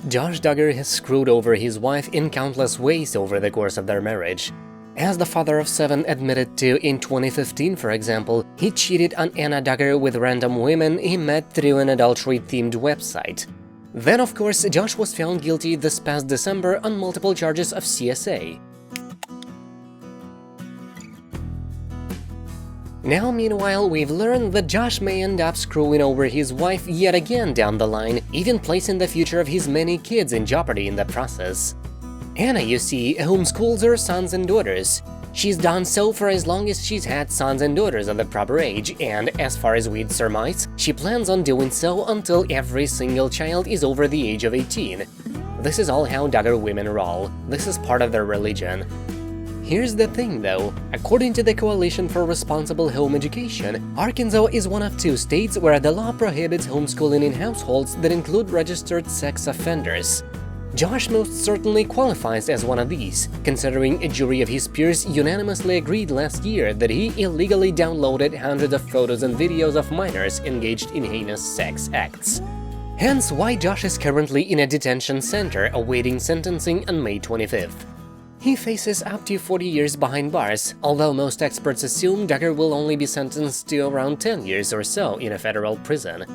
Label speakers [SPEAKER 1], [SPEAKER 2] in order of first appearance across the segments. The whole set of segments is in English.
[SPEAKER 1] Josh Duggar has screwed over his wife in countless ways over the course of their marriage. As the father of 7 admitted to in 2015, for example, he cheated on Anna Duggar with random women he met through an adultery-themed website. Then, of course, Josh was found guilty this past December on multiple charges of CSA. Now, meanwhile, we've learned that Josh may end up screwing over his wife yet again down the line, even placing the future of his many kids in jeopardy in the process. Anna, you see, homeschools her sons and daughters. She's done so for as long as she's had sons and daughters of the proper age, and as far as we'd surmise, she plans on doing so until every single child is over the age of 18. This is all how Duggar women roll. This is part of their religion. Here's the thing, though. According to the Coalition for Responsible Home Education, Arkansas is one of 2 states where the law prohibits homeschooling in households that include registered sex offenders. Josh most certainly qualifies as one of these, considering a jury of his peers unanimously agreed last year that he illegally downloaded hundreds of photos and videos of minors engaged in heinous sex acts. Hence why Josh is currently in a detention center awaiting sentencing on May 25th. He faces up to 40 years behind bars, although most experts assume Duggar will only be sentenced to around 10 years or so in a federal prison.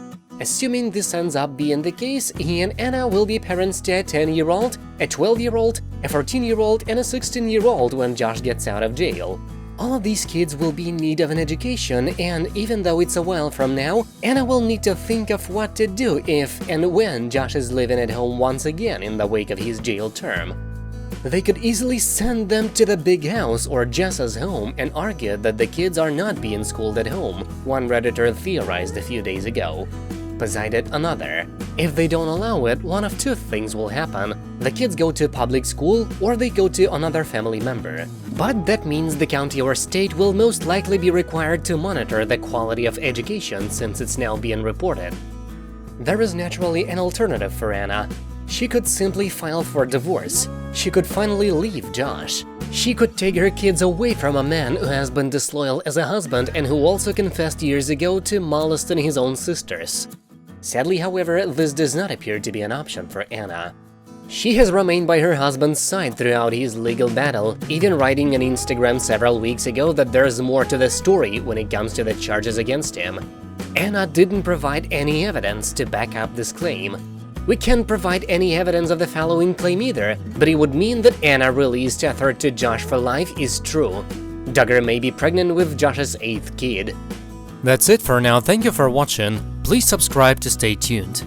[SPEAKER 1] Assuming this ends up being the case, he and Anna will be parents to a 10-year-old, a 12-year-old, a 14-year-old, and a 16-year-old when Josh gets out of jail. All of these kids will be in need of an education, and even though it's a while from now, Anna will need to think of what to do if and when Josh is living at home once again in the wake of his jail term. They could easily send them to the big house or Jessa's home and argue that the kids are not being schooled at home, one Redditor theorized a few days ago. Posited another. If they don't allow it, one of 2 things will happen. The kids go to public school or they go to another family member. But that means the county or state will most likely be required to monitor the quality of education since it's now being reported. There is naturally an alternative for Anna. She could simply file for divorce. She could finally leave Josh. She could take her kids away from a man who has been disloyal as a husband and who also confessed years ago to molesting his own sisters. Sadly, however, this does not appear to be an option for Anna. She has remained by her husband's side throughout his legal battle, even writing on Instagram several weeks ago that there's more to the story when it comes to the charges against him. Anna didn't provide any evidence to back up this claim. We can't provide any evidence of the following claim either, but it would mean that Anna released a threat to Josh for life is true. Duggar may be pregnant with Josh's 8th kid.
[SPEAKER 2] That's it for now, thank you for watching, please subscribe to stay tuned.